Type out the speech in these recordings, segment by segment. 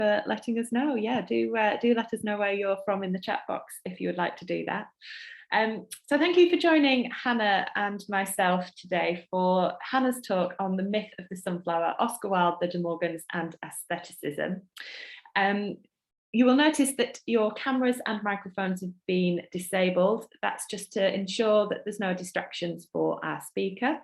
for letting us know. Yeah, do let us know where you're from in the chat box if you would like to do that. So thank you for joining Hannah and myself today for Hannah's talk on the myth of the sunflower, Oscar Wilde, the De Morgans and aestheticism. You will notice that your cameras and microphones have been disabled. That's just to ensure that there's no distractions for our speaker.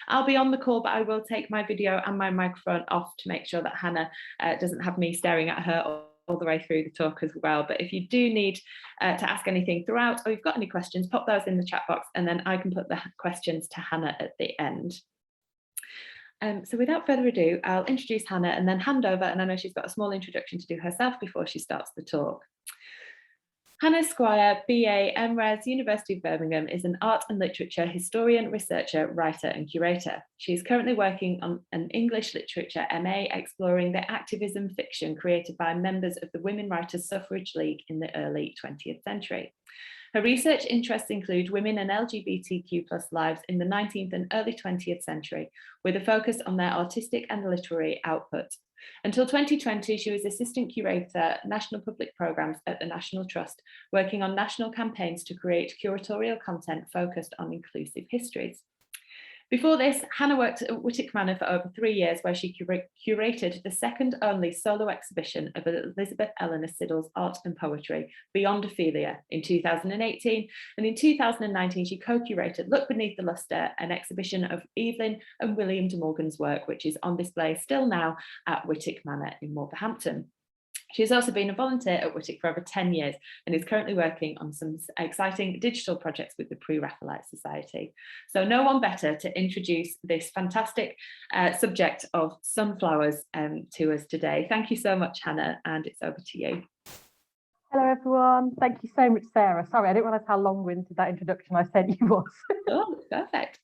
I'll be on the call, but I will take my video and my microphone off to make sure that Hannah doesn't have me staring at her all the way through the talk as well. But if you do need to ask anything throughout, or you've got any questions, pop those in the chat box and then I can put the questions to Hannah at the end. So without further ado, I'll introduce Hannah and then hand over, and I know she's got a small introduction to do herself before she starts the talk. Hannah Squire, BA, MRes, University of Birmingham, is an art and literature historian, researcher, writer and curator. She is currently working on an English literature MA exploring the activism fiction created by members of the Women Writers' Suffrage League in the early 20th century. Her research interests include women and LGBTQ+ lives in the 19th and early 20th century, with a focus on their artistic and literary output. Until 2020, she was Assistant Curator, National Public Programmes at the National Trust, working on national campaigns to create curatorial content focused on inclusive histories. Before this, Hannah worked at Wightwick Manor for over 3 years, where she curated the second only solo exhibition of Elizabeth Eleanor Siddal's art and poetry, Beyond Ophelia, in 2018. And in 2019, she co-curated Look Beneath the Lustre, an exhibition of Evelyn and William de Morgan's work, which is on display still now at Wightwick Manor in Wolverhampton. She has also been a volunteer at Wightwick for over 10 years and is currently working on some exciting digital projects with the Pre-Raphaelite Society. So no one better to introduce this fantastic subject of sunflowers to us today. Thank you so much, Hannah, and it's over to you. Hello, everyone. Thank you so much, Sarah. Sorry, I didn't realize how long-winded that introduction I sent you was. Oh, perfect.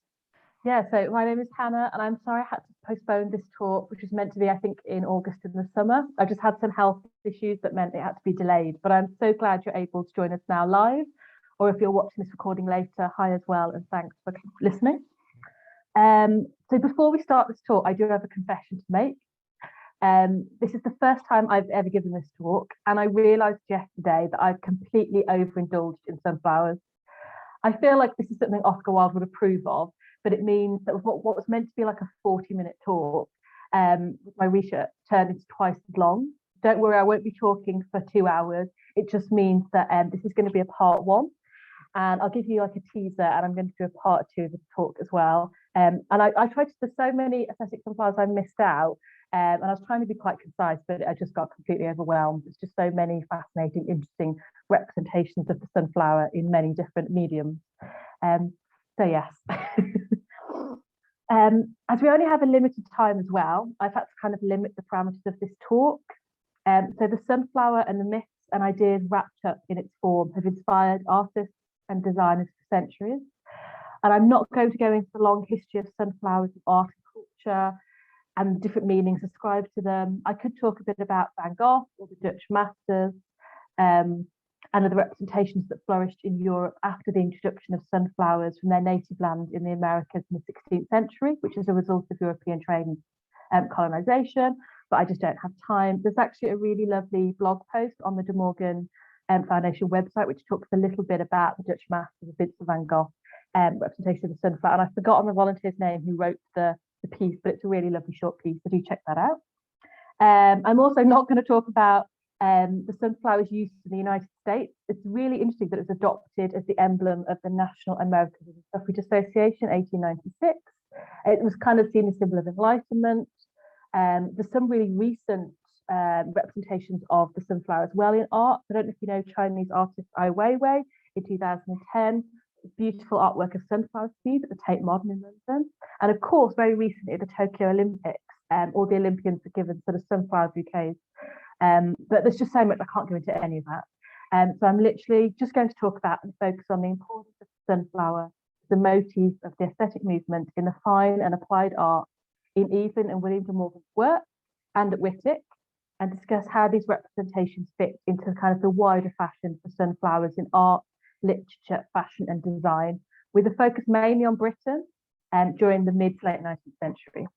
Yeah, so my name is Hannah, and I'm sorry I had to postpone this talk, which was meant to be, I think, in August in the summer. I just had some health issues that meant it had to be delayed, but I'm so glad you're able to join us now live, or if you're watching this recording later, hi as well, and thanks for listening. So before we start this talk, I do have a confession to make. This is the first time I've ever given this talk, and I realised yesterday that I've completely overindulged in sunflowers. I feel like this is something Oscar Wilde would approve of, but it means that what was meant to be like a 40-minute talk, my research turned into twice as long. Don't worry, I won't be talking for 2 hours. It just means that this is going to be a part 1. And I'll give you like a teaser, and I'm going to do a part 2 of the talk as well. And I tried to, there's so many aesthetic sunflowers I missed out, and I was trying to be quite concise, but I just got completely overwhelmed. There's just so many fascinating, interesting representations of the sunflower in many different mediums. So yes. As we only have a limited time as well, I've had to kind of limit the parameters of this talk. So the sunflower and the myths and ideas wrapped up in its form have inspired artists and designers for centuries. And I'm not going to go into the long history of sunflowers in art and culture and different meanings ascribed to them. I could talk a bit about Van Gogh or the Dutch masters, and other representations that flourished in Europe after the introduction of sunflowers from their native land in the Americas in the 16th century, which is a result of European trade and colonization, but I just don't have time. There's actually a really lovely blog post on the De Morgan Foundation website, which talks a little bit about the Dutch masters of Vincent van Gogh representation of the sunflower. And I've forgotten the volunteer's name who wrote the piece, but it's a really lovely short piece, so do check that out. I'm also not going to talk about the sunflower's use in the United States. It's really interesting that it was adopted as the emblem of the National American Suffrage Association, 1896. It was kind of seen as a symbol of enlightenment. There's some really recent representations of the sunflower as well in art. I don't know if you know Chinese artist Ai Weiwei in 2010. Beautiful artwork of sunflower seeds at the Tate Modern in London. And of course, very recently at the Tokyo Olympics, all the Olympians were given sort of sunflower bouquets. But there's just so much, I can't go into any of that. So I'm literally just going to talk about and focus on the importance of the sunflower, the motif of the aesthetic movement in the fine and applied art in Evelyn and William de Morgan's work and at Wightwick, and discuss how these representations fit into kind of the wider fashion for sunflowers in art, literature, fashion and design, with a focus mainly on Britain during the mid to late 19th century.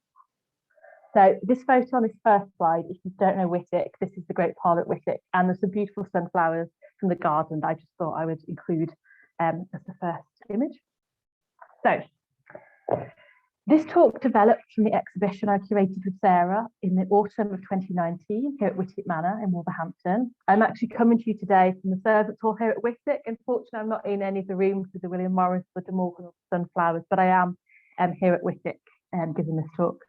So this photo on this first slide, if you don't know Wightwick, this is the Great Parlour at Wightwick, and there's some beautiful sunflowers from the garden that I just thought I would include as the first image. So this talk developed from the exhibition I curated with Sarah in the autumn of 2019 here at Wightwick Manor in Wolverhampton. I'm actually coming to you today from the servants' hall here at Wightwick. Unfortunately, I'm not in any of the rooms with the William Morris or De Morgan or sunflowers, but I am here at Wightwick giving this talk.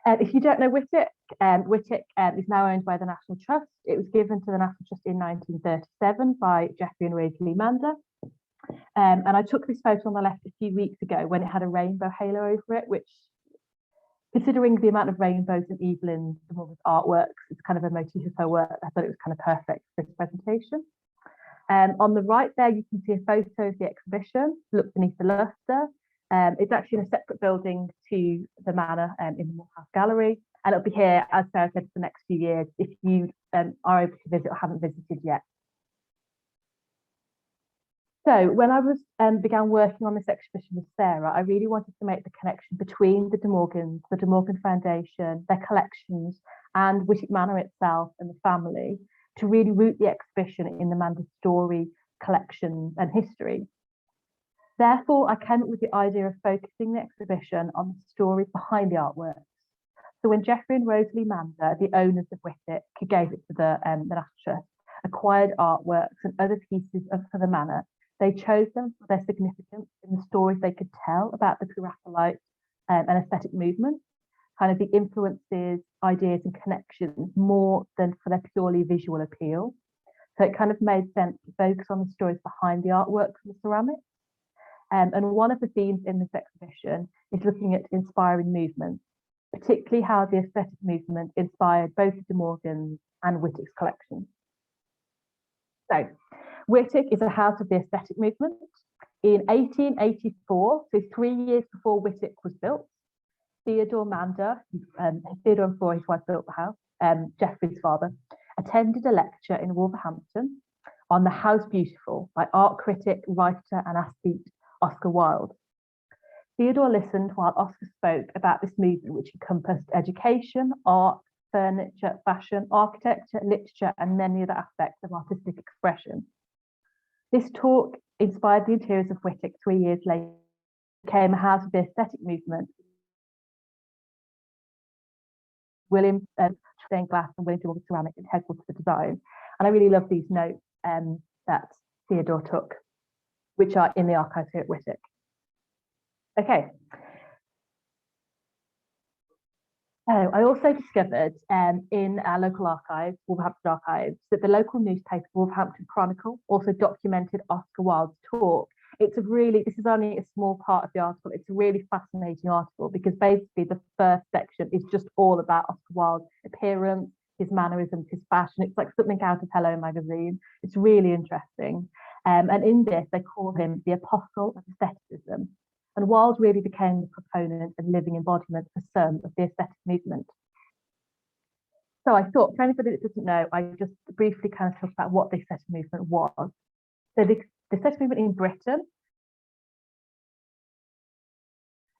If you don't know Wightwick, Wightwick is now owned by the National Trust. It was given to the National Trust in 1937 by Jeffrey and Rosalie Mander. And I took this photo on the left a few weeks ago when it had a rainbow halo over it, which, considering the amount of rainbows in Evelyn De Morgan's artworks, it's kind of a motif of her work. I thought it was kind of perfect for this presentation. On the right there, you can see a photo of the exhibition, Look Beneath the Lustre. It's actually in a separate building to the manor in the Wightwick Gallery, and it'll be here, as Sarah said, for the next few years if you are able to visit or haven't visited yet. So when I began working on this exhibition with Sarah, I really wanted to make the connection between the De Morgans, the De Morgan Foundation, their collections, and Wightwick Manor itself and the family, to really root the exhibition in the Mander story, collection, and history. Therefore, I came up with the idea of focusing the exhibition on the stories behind the artworks. So when Jeffrey and Rosalie Mander, the owners of Wightwick, who gave it to the National Trust, acquired artworks and other pieces for the manor, they chose them for their significance in the stories they could tell about the Pre-Raphaelite and aesthetic movement, kind of the influences, ideas, and connections more than for their purely visual appeal. So it kind of made sense to focus on the stories behind the artworks and the ceramics. And one of the themes in this exhibition is looking at inspiring movements, particularly how the aesthetic movement inspired both De Morgan's and Wightwick's collections. So Wightwick is a house of the aesthetic movement. In 1884, so 3 years before Wightwick was built, Theodore Mander, Theodore and Flora, his wife, built the house, Geoffrey's father, attended a lecture in Wolverhampton on The House Beautiful by art critic, writer, and aesthete Oscar Wilde. Theodore listened while Oscar spoke about this movement, which encompassed education, art, furniture, fashion, architecture, literature, and many other aspects of artistic expression. This talk inspired the interiors of Wightwick 3 years later, became a house of the aesthetic movement. William stained glass and William De Morgan ceramic integral to the design. And I really love these notes that Theodore took, which are in the archives here at Wightwick. Okay. I also discovered in our local archives, Wolverhampton Archives, that the local newspaper Wolverhampton Chronicle also documented Oscar Wilde's talk. This is only a small part of the article. It's a really fascinating article because basically the first section is just all about Oscar Wilde's appearance, his mannerisms, his fashion. It's like something out of Hello magazine. It's really interesting. And in this, they call him the apostle of aestheticism. And Wilde really became the proponent and living embodiment for some of the aesthetic movement. So I thought, for anybody that doesn't know, I just briefly kind of talk about what the aesthetic movement was. So the aesthetic movement in Britain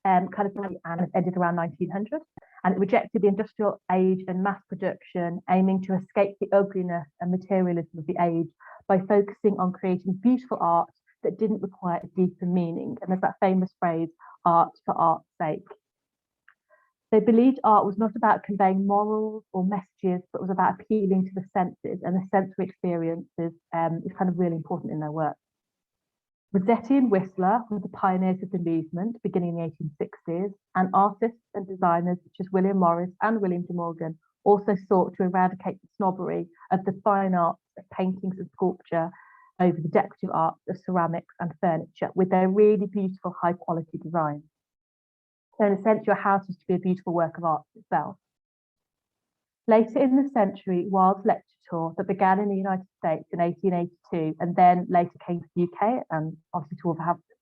kind of ended around 1900, and it rejected the industrial age and mass production, aiming to escape the ugliness and materialism of the age by focusing on creating beautiful art that didn't require a deeper meaning. And there's that famous phrase, art for art's sake. They believed art was not about conveying morals or messages, but was about appealing to the senses, and the sensory experiences is kind of really important in their work. Rossetti and Whistler were the pioneers of the movement beginning in the 1860s, and artists and designers such as William Morris and William De Morgan also sought to eradicate the snobbery of the fine arts of paintings and sculpture over the decorative arts of ceramics and furniture with their really beautiful high quality designs. So in a sense, your house was to be a beautiful work of art itself. Later in the century, Wilde's lecture tour that began in the United States in 1882 and then later came to the UK and obviously to Wolverhampton,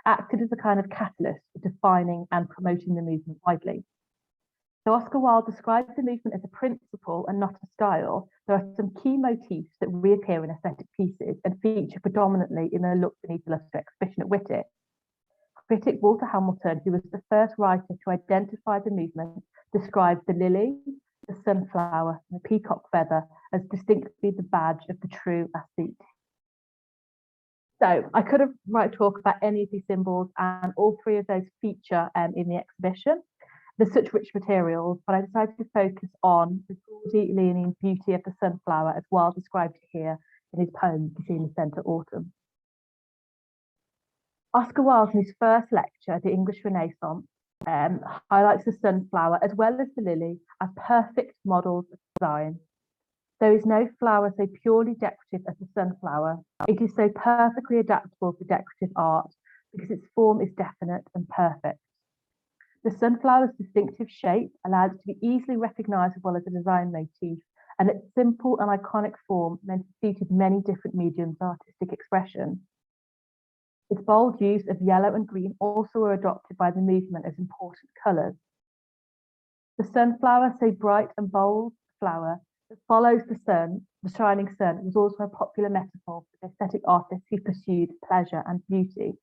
acted as a kind of catalyst for defining and promoting the movement widely. So Oscar Wilde describes the movement as a principle and not a style. There are some key motifs that reappear in aesthetic pieces and feature predominantly in the Look Beneath the Lustre exhibition at Wightwick. Critic Walter Hamilton, who was the first writer to identify the movement, described the lily, the sunflower, and the peacock feather as distinctly the badge of the true aesthete. So I could have talk about any of these symbols, and all three of those feature in the exhibition. There's such rich materials, but I decided to focus on the gaudy leonine beauty of the sunflower, as Wilde described it here in his poem, You See in the Centre, Autumn. Oscar Wilde, in his first lecture, The English Renaissance, highlights the sunflower as well as the lily as perfect models of design. There is no flower so purely decorative as the sunflower. It is so perfectly adaptable for decorative art because its form is definite and perfect. The sunflower's distinctive shape allows it to be easily recognisable as a design motif, and its simple and iconic form meant it suited many different mediums of artistic expression. Its bold use of yellow and green also were adopted by the movement as important colours. The sunflower, so bright and bold flower that follows the sun, the shining sun, was also a popular metaphor for the aesthetic artists who pursued pleasure and beauty.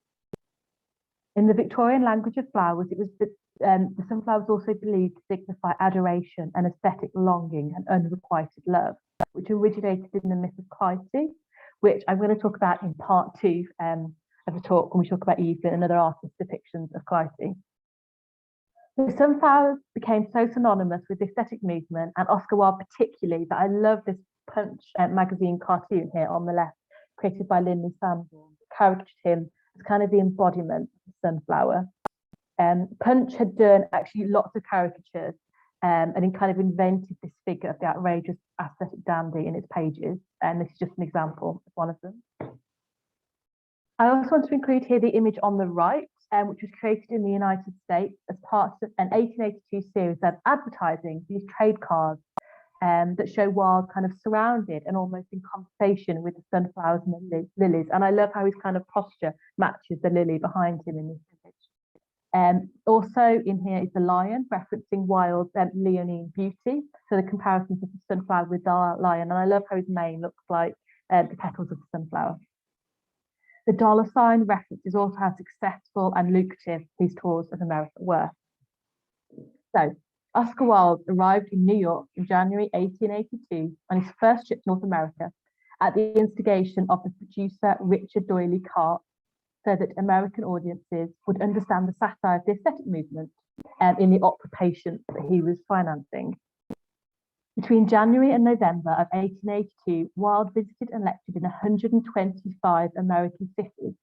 In the Victorian language of flowers, it was the sunflower was also believed to signify adoration and aesthetic longing and unrequited love, which originated in the myth of Clytie, which I'm going to talk about in part 2 of the talk when we talk about Evelyn and other artists' depictions of Clytie. The sunflowers became so synonymous with the aesthetic movement, and Oscar Wilde particularly, that I love this Punch magazine cartoon here on the left, created by Linley Sanborn, caricatured him as kind of the embodiment of the sunflower. Punch had done actually lots of caricatures, and he kind of invented this figure of the outrageous aesthetic dandy in its pages, and this is just an example of one of them. I also want to include here the image on the right, which was created in the United States as part of an 1882 series of advertising, these trade cards that show Wilde kind of surrounded and almost in conversation with the sunflowers and the lilies. And I love how his kind of posture matches the lily behind him in this image. Also in here is the lion, referencing Wilde's leonine beauty. So the comparisons of the sunflower with the lion. And I love how his mane looks like the petals of the sunflower. The dollar sign references also how successful and lucrative these tours of America were. So Oscar Wilde arrived in New York in January 1882 on his first trip to North America at the instigation of the producer Richard Doyley Carte, so that American audiences would understand the satire of the aesthetic movement in the opera Patience that he was financing. Between January and November of 1882, Wilde visited and lectured in 125 American cities.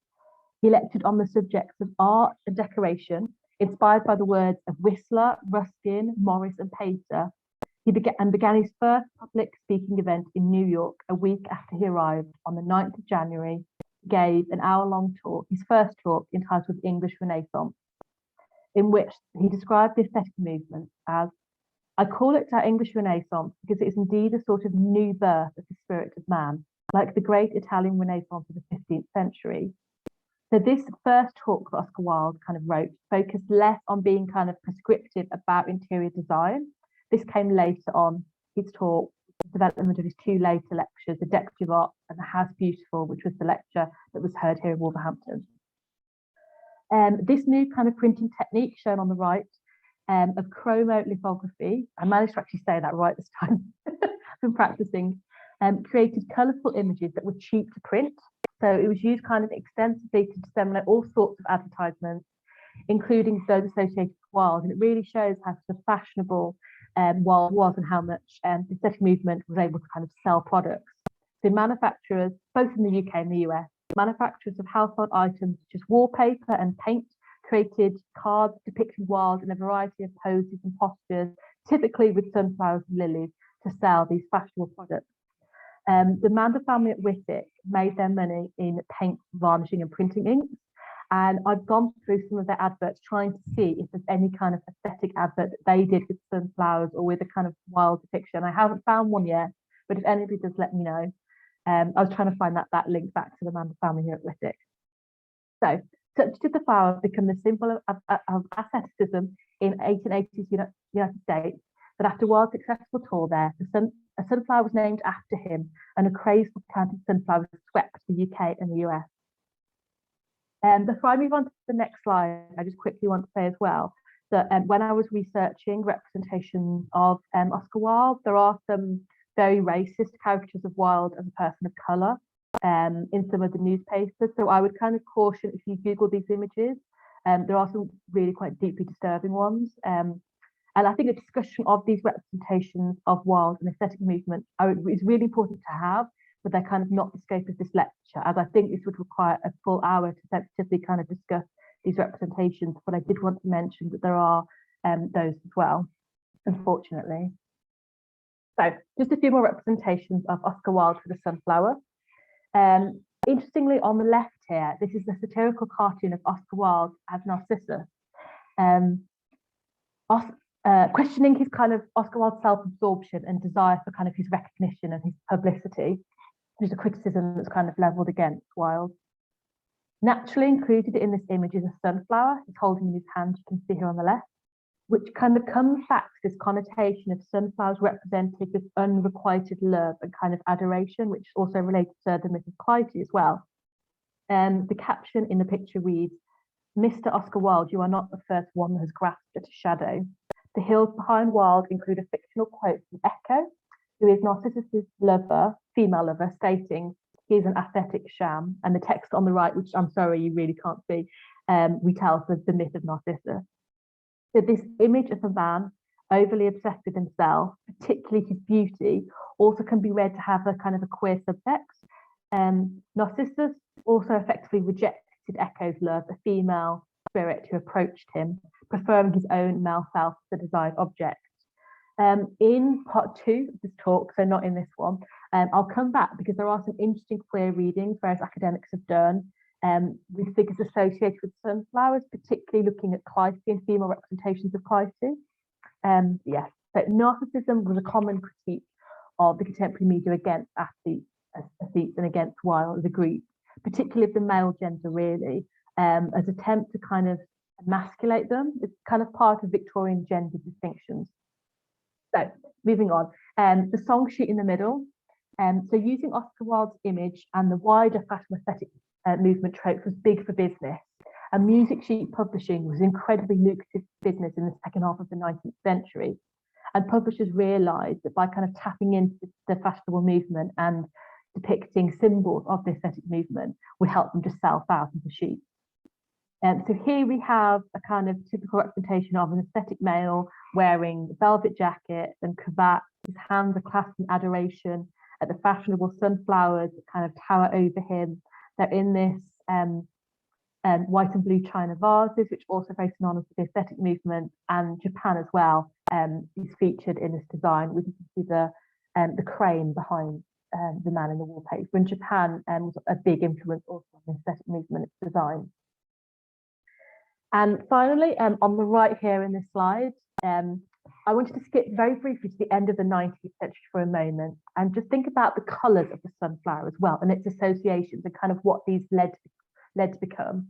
He lectured on the subjects of art and decoration, inspired by the words of Whistler, Ruskin, Morris, and Pater. He began his first public speaking event in New York a week after he arrived on the 9th of January. He gave an hour-long talk, his first talk, entitled English Renaissance, in which he described the aesthetic movement as, I call it our English Renaissance because it is indeed a sort of new birth of the spirit of man, like the great Italian Renaissance of the 15th century. So this first talk that Oscar Wilde kind of wrote focused less on being kind of prescriptive about interior design. This came later on his talk, the development of his 2 later lectures, The Decorative Art and The House Beautiful, which was the lecture that was heard here in Wolverhampton. This new kind of printing technique shown on the right of chromolithography, I managed to actually say that right this time, I've been practicing, created colourful images that were cheap to print. So it was used kind of extensively to disseminate all sorts of advertisements, including those associated with Wilde. And it really shows how sort of fashionable Wilde was and how much the aesthetic movement was able to kind of sell products. So manufacturers, both in the UK and the US, manufacturers of household items such as wallpaper and paint, created cards depicting Wilde in a variety of poses and postures, typically with sunflowers and lilies, to sell these fashionable products. The Mander family at Wightwick made their money in paint, varnishing and printing inks. And I've gone through some of their adverts trying to see if there's any kind of aesthetic advert that they did with sunflowers or with a kind of Wilde depiction. I haven't found one yet, but if anybody does, let me know. I was trying to find that link back to the Mander family here at Wightwick. So, such did the flower become the symbol of aestheticism in 1880s United States, that after Wilde's successful tour there, a sunflower was named after him, and a craze for planted sunflowers swept the UK and the US. Before I move on to the next slide, I just quickly want to say as well that when I was researching representations of Oscar Wilde, there are some very racist caricatures of Wilde as a person of colour in some of the newspapers. So I would kind of caution, if you Google these images, there are some really quite deeply disturbing ones. And I think a discussion of these representations of Wilde and aesthetic movement is really important to have, but they're kind of not the scope of this lecture, as I think this would require a full hour to sensitively kind of discuss these representations. But I did want to mention that there are those as well, unfortunately. So just a few more representations of Oscar Wilde for the Sunflower. Interestingly, on the left here, this is the satirical cartoon of Oscar Wilde as Narcissus. Questioning his kind of Oscar Wilde's self-absorption and desire for kind of his recognition and his publicity. There's a criticism that's kind of levelled against Wilde. Naturally included in this image is a sunflower he's holding in his hand, you can see here on the left, which kind of comes back to this connotation of sunflowers represented with unrequited love and kind of adoration, which also relates to the myth of Clytie as well. The caption in the picture reads, "Mr. Oscar Wilde, you are not the first one that has grasped at a shadow." The hills behind Wilde include a fictional quote from Echo, who is Narcissus's lover, female lover, stating he's an aesthetic sham. And the text on the right, which I'm sorry you really can't see, retells the myth of Narcissus. So this image of a man overly obsessed with himself, particularly his beauty, also can be read to have a kind of a queer subtext. Narcissus also effectively rejected Echo's love, a female spirit who approached him, preferring his own male self to the desired object. In part 2 of this talk, so not in this one, I'll come back because there are some interesting queer readings various academics have done with figures associated with sunflowers, particularly looking at Clytie and female representations of Clytie. Yes, so narcissism was a common critique of the contemporary media against aesthetes and against Wilde as a group, particularly of the male gender, really, as attempt to kind of emasculate them. It's kind of part of Victorian gender distinctions. So moving on, the song sheet in the middle. So using Oscar Wilde's image and the wider fashion aesthetic movement tropes was big for business. And music sheet publishing was incredibly lucrative business in the second half of the 19th century. And publishers realised that by kind of tapping into the fashionable movement and depicting symbols of the aesthetic movement would help them to sell thousands of sheets. So here we have a kind of typical representation of an aesthetic male wearing a velvet jacket and cravat. His hands are clasped in adoration at the fashionable sunflowers that kind of tower over him. They're in this white and blue china vases, which also very synonymous with the aesthetic movement, and Japan as well is featured in this design. We can see the crane behind the man in the wallpaper. In Japan was a big influence also on the aesthetic movement, its design. And finally, on the right here in this slide, I wanted to skip very briefly to the end of the 19th century for a moment and just think about the colours of the sunflower as well and its associations and kind of what these led to become.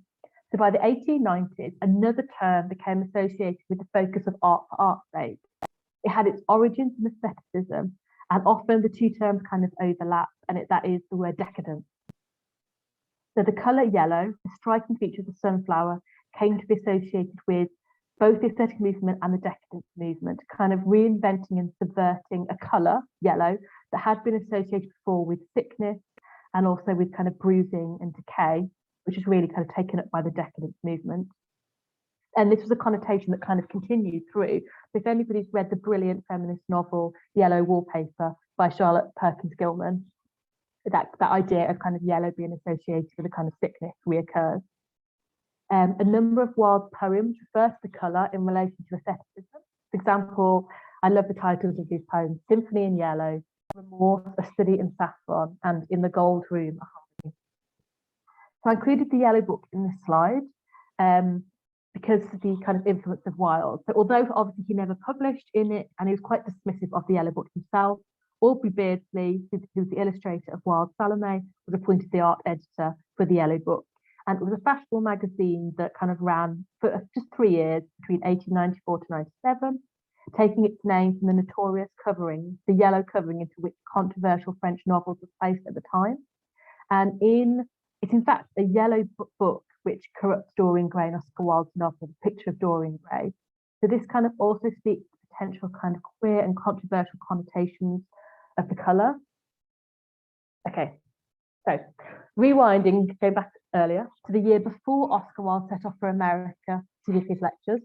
So by the 1890s, another term became associated with the focus of art for art's sake. It had its origins in aestheticism, and often the two terms kind of overlap, and that is the word decadence. So the colour yellow, a striking feature of the sunflower, came to be associated with both the aesthetic movement and the decadence movement, kind of reinventing and subverting a colour, yellow, that had been associated before with sickness and also with kind of bruising and decay, which is really kind of taken up by the decadence movement. And this was a connotation that kind of continued through. If anybody's read the brilliant feminist novel Yellow Wallpaper by Charlotte Perkins Gilman, that idea of kind of yellow being associated with a kind of sickness reoccurs. A number of Wilde's poems refer to the colour in relation to aestheticism. For example, I love the titles of these poems: Symphony in Yellow, Remorse, A Study in Saffron, and In the Gold Room, A Harmony. So I included the Yellow Book in this slide because of the kind of influence of Wilde. So although obviously he never published in it, and he was quite dismissive of the Yellow Book himself, Aubrey Beardsley, who was the illustrator of Wilde's Salome, was appointed the art editor for the Yellow Book. And it was a fashionable magazine that kind of ran for just 3 years, between 1894 to 97, taking its name from the notorious covering, the yellow covering into which controversial French novels were placed at the time. And it's in fact a yellow book, which corrupts Dorian Gray in Oscar Wilde's novel, The Picture of Dorian Gray. So this kind of also speaks to potential kind of queer and controversial connotations of the colour. Okay, so rewinding, going back earlier to the year before Oscar Wilde set off for America to give his lectures,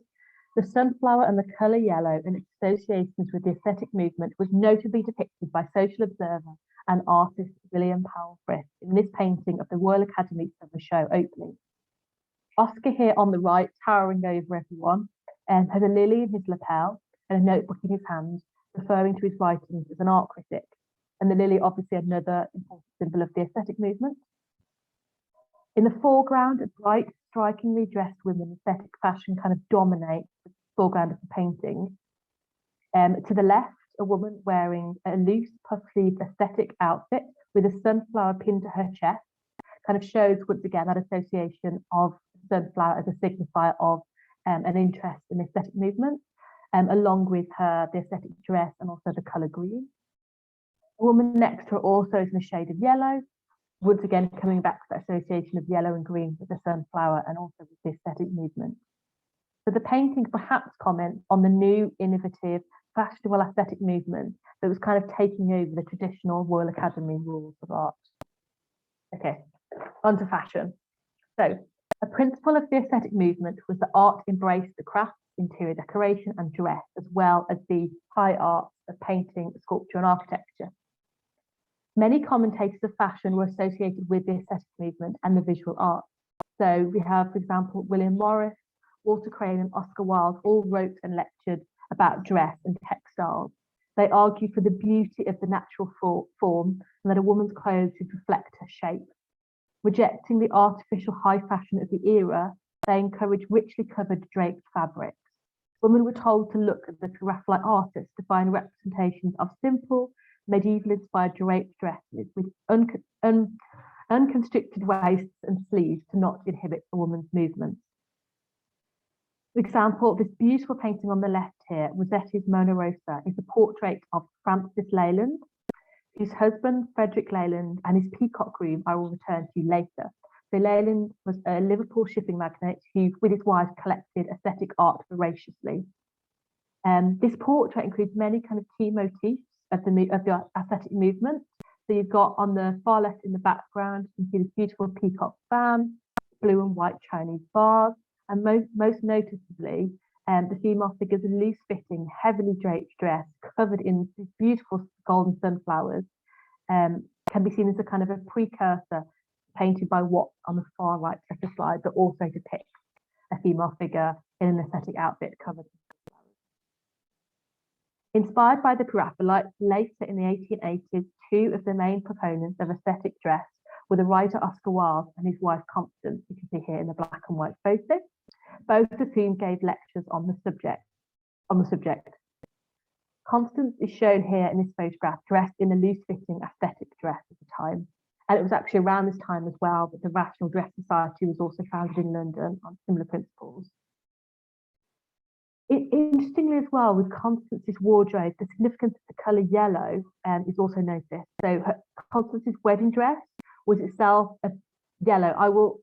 the sunflower and the colour yellow and its associations with the aesthetic movement was notably depicted by social observer and artist William Powell Frith in this painting of the Royal Academy Summer Show opening. Oscar here on the right, towering over everyone, has a lily in his lapel and a notebook in his hand, referring to his writings as an art critic. And the lily, obviously another important symbol of the aesthetic movement. In the foreground, a bright, strikingly dressed woman, aesthetic fashion kind of dominates the foreground of the painting. To the left, a woman wearing a loose, puff-sleeved aesthetic outfit with a sunflower pinned to her chest, kind of shows once again that association of sunflower as a signifier of an interest in the aesthetic movement, along with the aesthetic dress and also the colour green. The woman next to her also is in a shade of yellow, once again coming back to that association of yellow and green with the sunflower and also with the aesthetic movement. So the painting perhaps comments on the new, innovative, fashionable aesthetic movement that was kind of taking over the traditional Royal Academy rules of art. Okay, on to fashion. So a principle of the aesthetic movement was that art embraced the crafts, interior decoration and dress, as well as the high arts of painting, sculpture and architecture. Many commentators of fashion were associated with the aesthetic movement and the visual arts. So we have, for example, William Morris, Walter Crane and Oscar Wilde all wrote and lectured about dress and textiles. They argue for the beauty of the natural form and that a woman's clothes should reflect her shape. Rejecting the artificial high fashion of the era, they encouraged richly covered draped fabrics. Women were told to look at the Raphaelite artists to find representations of simple, medieval-inspired draped dresses with unconstricted waists and sleeves to not inhibit a woman's movements. For example, this beautiful painting on the left here, Rossetti's Mona Rosa, is a portrait of Francis Leyland, whose husband, Frederick Leyland, and his peacock groom I will return to later. So Leyland was a Liverpool shipping magnate who, with his wife, collected aesthetic art voraciously. This portrait includes many kind of key motifs of the aesthetic movement. So you've got on the far left in the background, you can see this beautiful peacock fan, blue and white Chinese vase, and most noticeably, the female figure's loose-fitting, heavily draped dress covered in these beautiful golden sunflowers can be seen as a kind of a precursor painted by Watt on the far right of the slide, but also depicts a female figure in an aesthetic outfit covered in sunflowers. Inspired by the Raphaelites, later in the 1880s, two of the main proponents of aesthetic dress were the writer Oscar Wilde and his wife Constance, you can see here in the black and white photo, both of whom gave lectures on the subject. Constance is shown here in this photograph dressed in a loose-fitting aesthetic dress at the time. And it was actually around this time as well that the Rational Dress Society was also founded in London on similar principles. Interestingly as well, with Constance's wardrobe, the significance of the colour yellow is also noticed. So Constance's wedding dress was itself a yellow.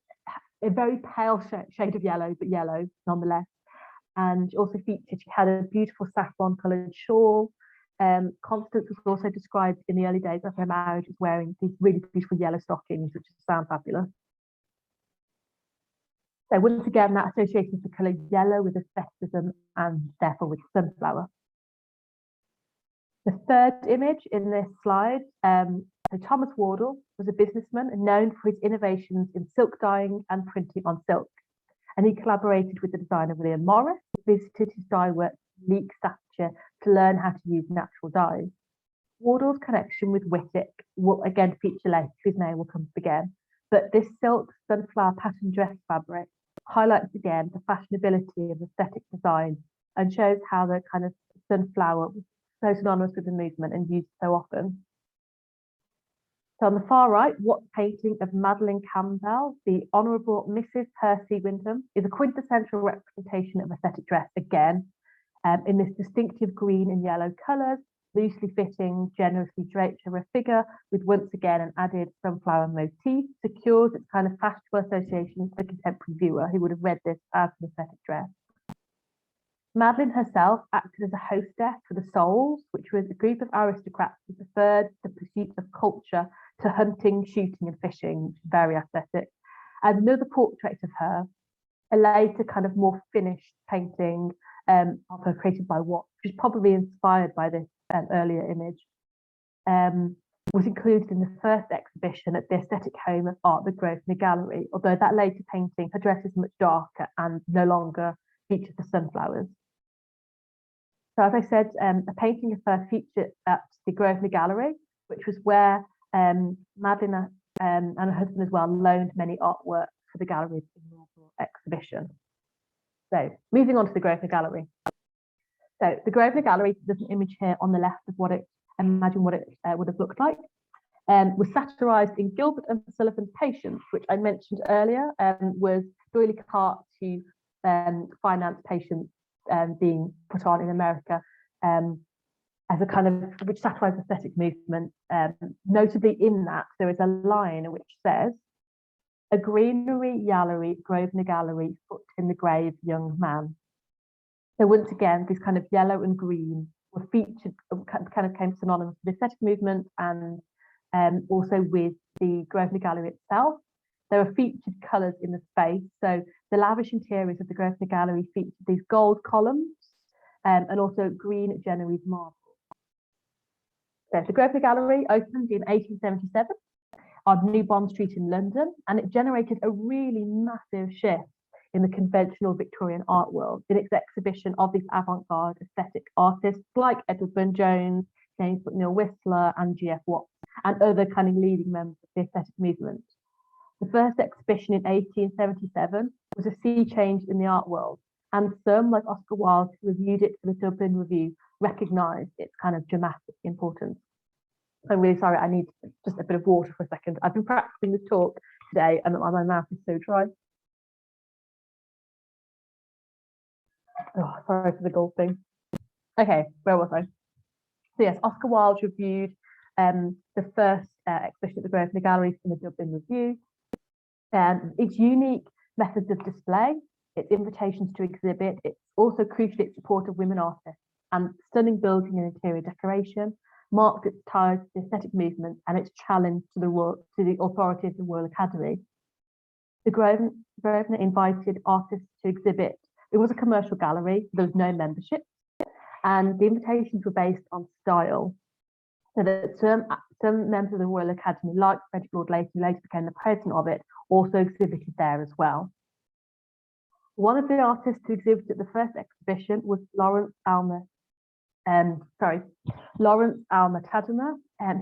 A very pale shade of yellow, but yellow nonetheless. And also featured, she had a beautiful saffron coloured shawl. Constance was also described in the early days of her marriage as wearing these really beautiful yellow stockings, which sound fabulous. So once again, that association of the colour yellow with aestheticism and therefore with sunflower. The third image in this slide, so Thomas Wardle was a businessman and known for his innovations in silk dyeing and printing on silk. And he collaborated with the designer William Morris, visited his dye works in Leek, Staffordshire, to learn how to use natural dyes. Wardle's connection with Wightwick will again feature later, his name will come up again. But this silk sunflower pattern dress fabric highlights again the fashionability of aesthetic design and shows how the kind of sunflower was so synonymous with the movement and used so often. So on the far right, Watt's painting of Madeline Campbell, the Honourable Mrs. Percy Wyndham, is a quintessential representation of aesthetic dress again, in this distinctive green and yellow colours, loosely fitting, generously draped over a figure with once again an added sunflower motif, secures its kind of fashionable association to the contemporary viewer who would have read this as an aesthetic dress. Madeline herself acted as a hostess for the Souls, which was a group of aristocrats who preferred the pursuit of culture to hunting, shooting, and fishing, which is very aesthetic. And another portrait of her, a later kind of more finished painting of her created by Watt, which is probably inspired by this earlier image, was included in the first exhibition at the Aesthetic Home of Art, the Grosvenor Gallery, although that later painting, her dress is much darker and no longer features the sunflowers. So as I said, a painting of her featured at the Grosvenor Gallery, which was where Madeline and her husband as well loaned many artworks for the gallery's inaugural exhibition. So moving on to the Grosvenor Gallery. So the Grosvenor Gallery, there's an image here on the left of what it, imagine what it would have looked like, was satirised in Gilbert and Sullivan's Patience, which I mentioned earlier, was D'Oyly Carte to finance Patience being put on in America as a kind of, which satirised the aesthetic movement. Notably in that, there is a line which says, "A greenery gallery, Grosvenor Gallery, foot in the grave young man." So once again, these kind of yellow and green were featured, kind of came synonymous with the aesthetic movement and also with the Grosvenor Gallery itself. There are featured colours in the space. So the lavish interiors of the Grosvenor Gallery featured these gold columns and also green Genoese marble. So the Grosvenor Gallery opened in 1877 on New Bond Street in London, and it generated a really massive shift in the conventional Victorian art world in its exhibition of these avant-garde aesthetic artists like Edward Burne-Jones, James Bucknell Whistler, and G.F. Watts, and other kind of leading members of the aesthetic movement. The first exhibition in 1877 was a sea change in the art world, and some, like Oscar Wilde, who reviewed it for the Dublin Review, recognised its kind of dramatic importance. I'm really sorry, I need just a bit of water for a second. I've been practicing this talk today and my mouth is so dry. Oh, sorry for the gold thing. Okay, where was I? So yes, Oscar Wilde reviewed the first exhibition at the Grosvenor Gallery from the Dublin Review. Its unique methods of display, its invitations to exhibit, it's also crucially its support of women artists and stunning building and interior decoration, marked its ties to the aesthetic movement and its challenge to the authority of the Royal Academy. The Grosvenor invited artists to exhibit. It was a commercial gallery, there was no membership, and the invitations were based on style. So that some members of the Royal Academy, like Frederick Lord Leighton, who later became the president of it, also exhibited there as well. One of the artists who exhibited at the first exhibition was Lawrence Alma Tadema.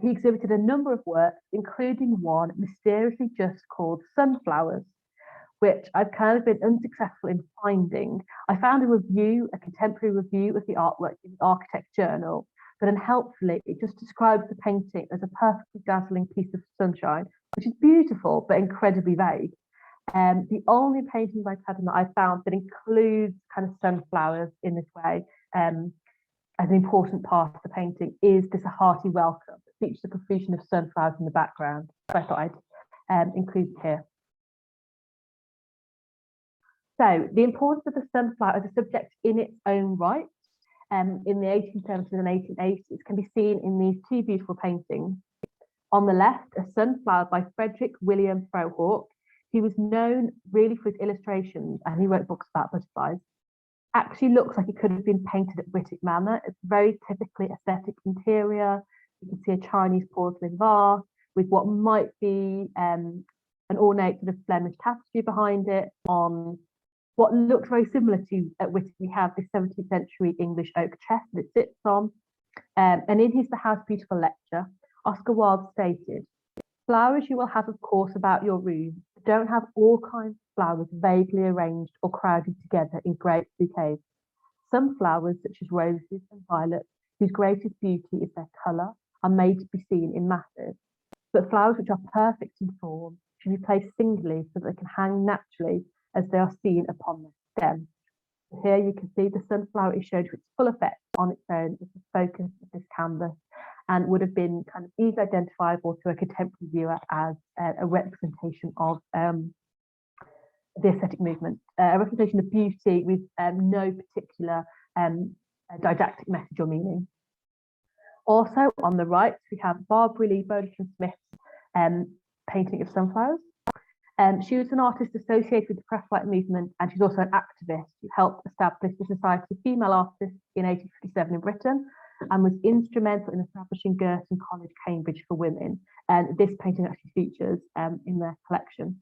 He exhibited a number of works, including one mysteriously just called Sunflowers, which I've kind of been unsuccessful in finding. I found a review, a contemporary review of the artwork in the Architect Journal, but unhelpfully, it just describes the painting as a perfectly dazzling piece of sunshine, which is beautiful, but incredibly vague. The only painting by Tadema I found that includes kind of sunflowers in this way as an important part of the painting is this A Hearty Welcome, that features a profusion of sunflowers in the background. So I thought I'd include it here. So the importance of the sunflower as a subject in its own right in the 1870s and 1880s can be seen in these two beautiful paintings. On the left, A Sunflower by Frederick William Frohawk. He was known really for his illustrations, and he wrote books about butterflies. Actually looks like it could have been painted at Wightwick Manor. It's very typically aesthetic interior. You can see a Chinese porcelain vase with what might be an ornate sort of Flemish tapestry behind it. On what looks very similar to at Wightwick, we have this 17th century English oak chest that it sits on. And in his The House Beautiful lecture, Oscar Wilde stated, "Flowers you will have, of course, about your room, but don't have all kinds of flowers vaguely arranged or crowded together in great bouquets. Some flowers, such as roses and violets, whose greatest beauty is their colour, are made to be seen in masses. But flowers which are perfect in form should be placed singly so that they can hang naturally as they are seen upon their stem." Here you can see the sunflower is shown to its full effect on its own as the focus of this canvas, and would have been kind of easily identifiable to a contemporary viewer as a representation of the aesthetic movement, a representation of beauty with no particular didactic message or meaning. Also on the right, we have Barbara Lee Burlington Smith's painting of sunflowers. She was an artist associated with the Press-Light movement, and she's also an activist who helped establish the Society of Female Artists in 1857 in Britain, and was instrumental in establishing Girton College, Cambridge for women. And this painting actually features in their collection.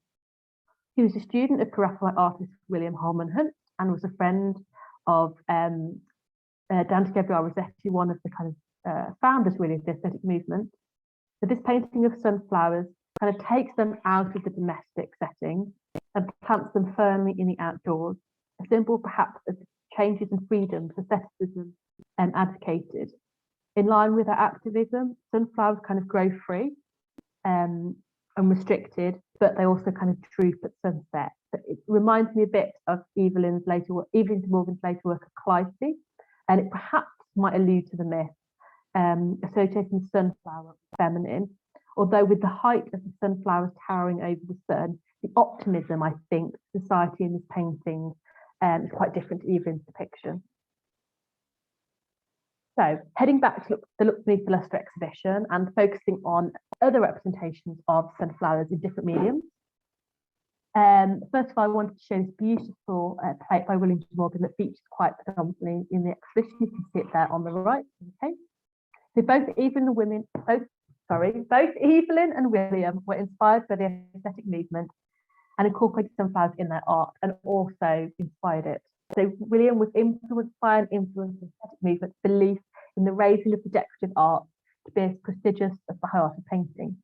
He was a student of Press-Light artist William Holman Hunt, and was a friend of Dante Gabriel Rossetti, one of the kind of founders really of the aesthetic movement. So this painting of sunflowers kind of takes them out of the domestic setting and plants them firmly in the outdoors, a symbol perhaps of the changes and freedoms aestheticism advocated. In line with her activism, sunflowers kind of grow free and unrestricted, but they also kind of droop at sunset. But it reminds me a bit of Evelyn de Morgan's later work of Clytie, and it perhaps might allude to the myth associating the sunflower with feminine. Although with the height of the sunflowers towering over the sun, the optimism, I think, society in this painting is quite different to Evelyn's depiction. So heading back to the Look Beneath the Lustre exhibition and focusing on other representations of sunflowers in different mediums. First of all, I wanted to show this beautiful plate by William de Morgan that features quite predominantly in the exhibition. You can see it there on the right. Okay. So both Evelyn and William were inspired by the aesthetic movement and incorporated sunflowers in their art, and also inspired it. So William was influenced by an influence of aesthetic movement's belief in the raising of the decorative art to be as prestigious as the high art of painting.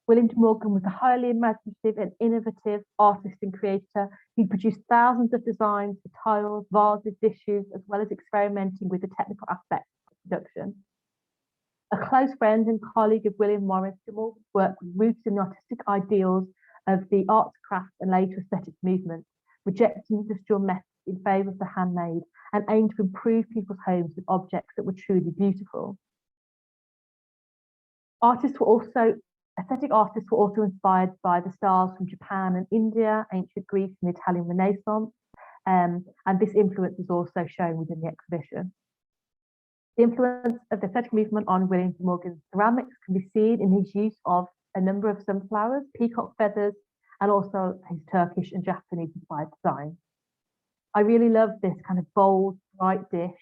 William de Morgan was a highly imaginative and innovative artist and creator. He produced thousands of designs for tiles, vases, dishes, as well as experimenting with the technical aspects of production. A close friend and colleague of William Morris, de Morgan's work was rooted in the artistic ideals of the arts, crafts, and later aesthetic movement, rejecting industrial methods in favour of the handmade and aimed to improve people's homes with objects that were truly beautiful. Aesthetic artists were also inspired by the styles from Japan and India, ancient Greece and the Italian Renaissance, and this influence is also shown within the exhibition. The influence of the aesthetic movement on William de Morgan's ceramics can be seen in his use of a number of sunflowers, peacock feathers, and also his Turkish and Japanese inspired design. I really love this kind of bold, bright dish,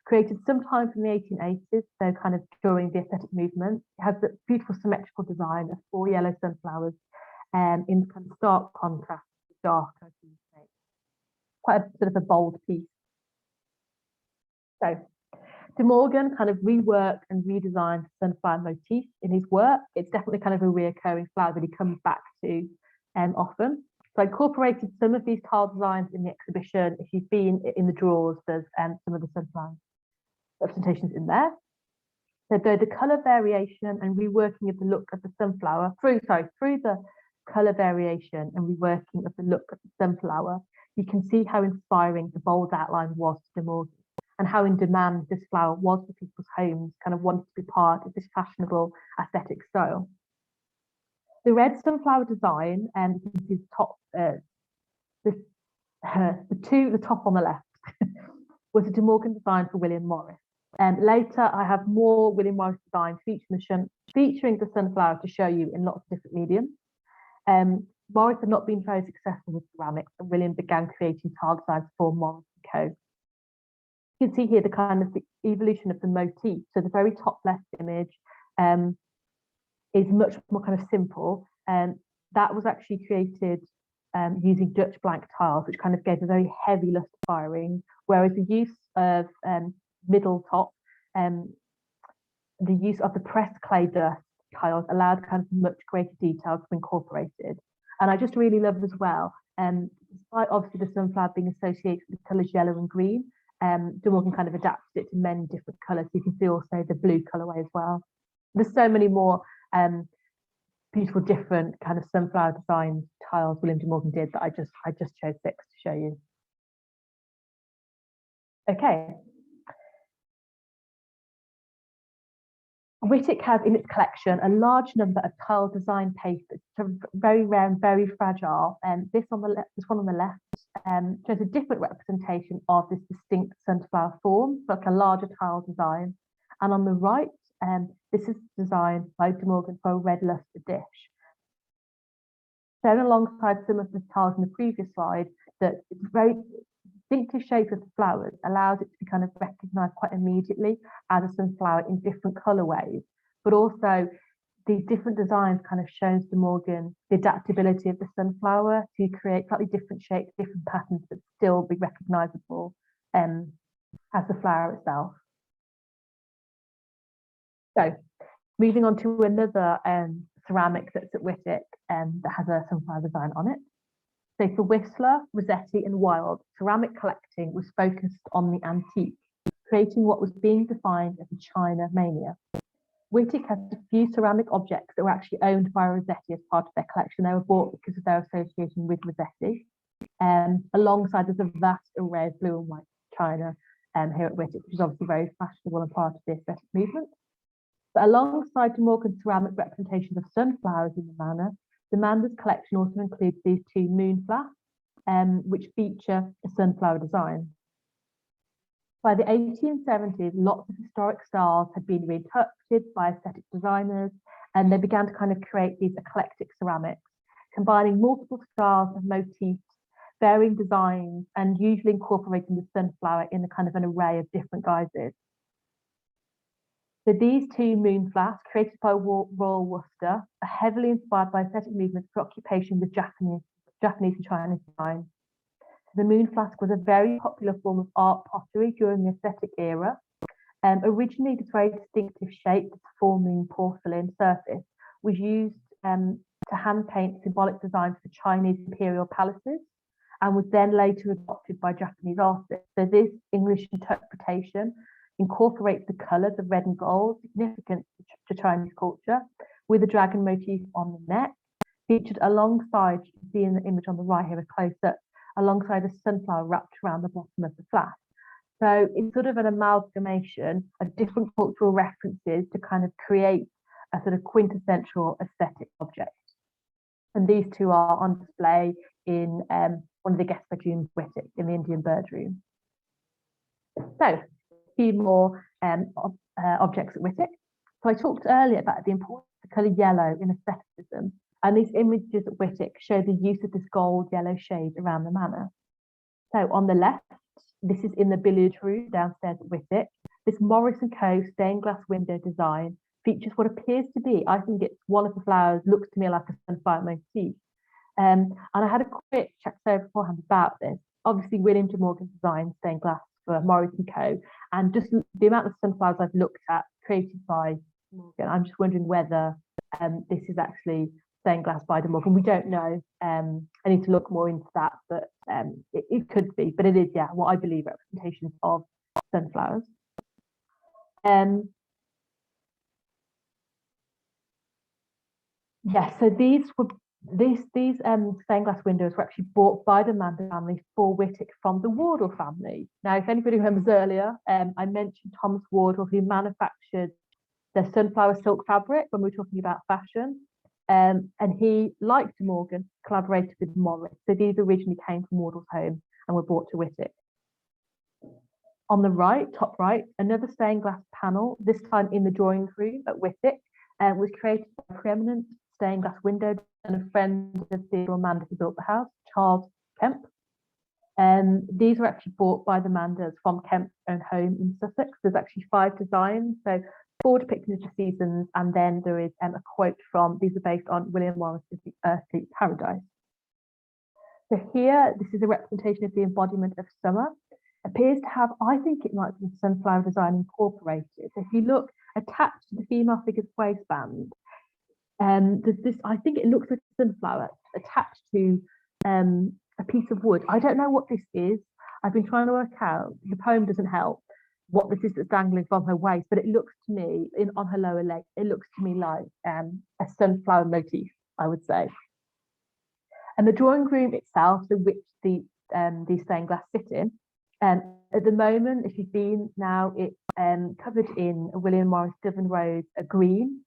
created sometime in the 1880s, so kind of during the aesthetic movement. It has the beautiful symmetrical design of 4 yellow sunflowers in kind of stark contrast with dark. Quite a sort of a bold piece. So de Morgan kind of reworked and redesigned the sunflower motif in his work. It's definitely kind of a reoccurring flower that he comes back to often. So I incorporated some of these tile designs in the exhibition. If you've been in the drawers, there's some of the sunflower representations in there. So the colour variation and reworking of the look of the sunflower through the colour variation and reworking of the look of the sunflower, you can see how inspiring the bold outline was to de Morgan, and how in demand this flower was for people's homes, kind of wanted to be part of this fashionable aesthetic style. The red sunflower design, and you can see the top, the top on the left, was a de Morgan design for William Morris. Later, I have more William Morris designs featuring the sunflower to show you in lots of different mediums. Morris had not been very successful with ceramics, and William began creating tile designs for Morris & Co. You can see here the kind of the evolution of the motif. So the very top left image is much more kind of simple, and that was actually created using Dutch blank tiles, which kind of gave a very heavy lustre firing, whereas the use of middle top, the use of the pressed clay dust tiles allowed kind of much greater detail to be incorporated. And I just really love as well, despite obviously the sunflower being associated with the colours yellow and green, de Morgan kind of adapted it to many different colours. You can see also the blue colourway as well. There's so many more beautiful different kind of sunflower design tiles William de Morgan did that I just chose 6 to show you. Okay. Wightwick has in its collection a large number of tile design papers, very rare and very fragile. And this one on the left shows a different representation of this distinct sunflower form, like a larger tile design. And on the right, this is designed by De Morgan for a red lustre dish. Shown alongside some of the tiles in the previous slide, that it's very distinctive shape of the flowers allows it to be kind of recognized quite immediately as a sunflower in different colorways, but also these different designs kind of shows De Morgan the adaptability of the sunflower to create slightly different shapes, different patterns, but still be recognizable as the flower itself. So moving on to another ceramic that's at Wightwick that has a sunflower design on it. So for Whistler, Rossetti and Wilde, ceramic collecting was focused on the antique, creating what was being defined as a China mania. Wightwick has a few ceramic objects that were actually owned by Rossetti as part of their collection. They were bought because of their association with Rossetti. Alongside there's a vast array of blue and white china here at Wightwick, which is obviously very fashionable and part of the aesthetic movement. But alongside De Morgan's ceramic representations of sunflowers in the manor, the Mander's collection also includes these two moon flasks, which feature a sunflower design. By the 1870s, lots of historic styles had been reinterpreted by aesthetic designers, and they began to kind of create these eclectic ceramics, combining multiple styles of motifs, varying designs, and usually incorporating the sunflower in a kind of an array of different guises. So these two moon flasks, created by Royal Worcester, are heavily inspired by aesthetic movements for occupation with Japanese and Chinese design. The moon flask was a very popular form of art pottery during the aesthetic era. Originally, this very distinctive shape, this full moon porcelain surface, was used to hand paint symbolic designs for Chinese imperial palaces and was then later adopted by Japanese artists. So this English interpretation incorporates the colours of red and gold, significant to Chinese culture, with a dragon motif on the neck, featured alongside, you can see in the image on the right here, a close-up, alongside a sunflower wrapped around the bottom of the flask. So it's sort of an amalgamation of different cultural references to kind of create a sort of quintessential aesthetic object. And these two are on display in one of the guest bedrooms, Wightwick, in the Indian Bird Room. So a few more objects at Wightwick. So I talked earlier about the importance of the colour yellow in aestheticism, and these images at Wightwick show the use of this gold yellow shade around the manor. So on the left, this is in the billiard room downstairs at Wightwick. This Morris & Co. stained glass window design features what appears to be, I think it's one of the flowers, looks to me like a sunflower motif. And I had a quick check beforehand about this. Obviously, William De Morgan designed stained glass for Morris & Co. And just the amount of sunflowers I've looked at created by Morgan, I'm just wondering whether this is actually stained glass by De Morgan. We don't know. I need to look more into that, but it could be. But it is, yeah, what I believe representations of sunflowers. Yeah, so these stained glass windows were actually bought by the Mander family for Wightwick from the Wardle family. Now, if anybody remembers earlier, I mentioned Thomas Wardle, who manufactured the sunflower silk fabric when we were talking about fashion. And he, like De Morgan, collaborated with Morris. So these originally came from Wardle's home and were brought to Wightwick. On the right, top right, another stained glass panel, this time in the drawing room at Wightwick, was created by a preeminent stained glass window and a friend of Theodore Mander who built the house, Charles Kemp. These were actually bought by the Manders from Kemp's own home in Sussex. There's actually 5 designs, so 4 depicting the seasons, and then there is a quote from, these are based on William Morris's The Earthly Paradise. So here, this is a representation of the embodiment of summer. Appears to have, I think it might be sunflower design incorporated. So if you look attached to the female figure's waistband, there's this, I think it looks like a sunflower attached to a piece of wood. I don't know what this is. I've been trying to work out, the poem doesn't help, what this is that's dangling from her waist, but it looks to me, on her lower leg, it looks to me like a sunflower motif, I would say. And the drawing room itself, so which these stained glass sit in, At the moment, if you've been now, it's covered in a William Morris Devon Rose green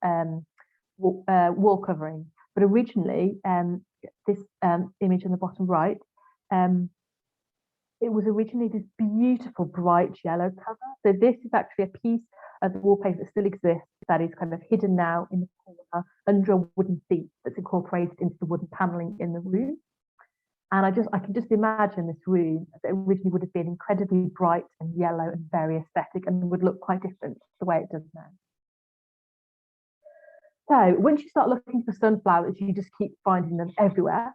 wall covering. But originally, this image on the bottom right, it was originally this beautiful bright yellow cover. So this is actually a piece of the wallpaper that still exists that is kind of hidden now in the corner under a wooden seat that's incorporated into the wooden paneling in the room. And I can just imagine this room that originally would have been incredibly bright and yellow and very aesthetic and would look quite different to the way it does now. So once you start looking for sunflowers, you just keep finding them everywhere.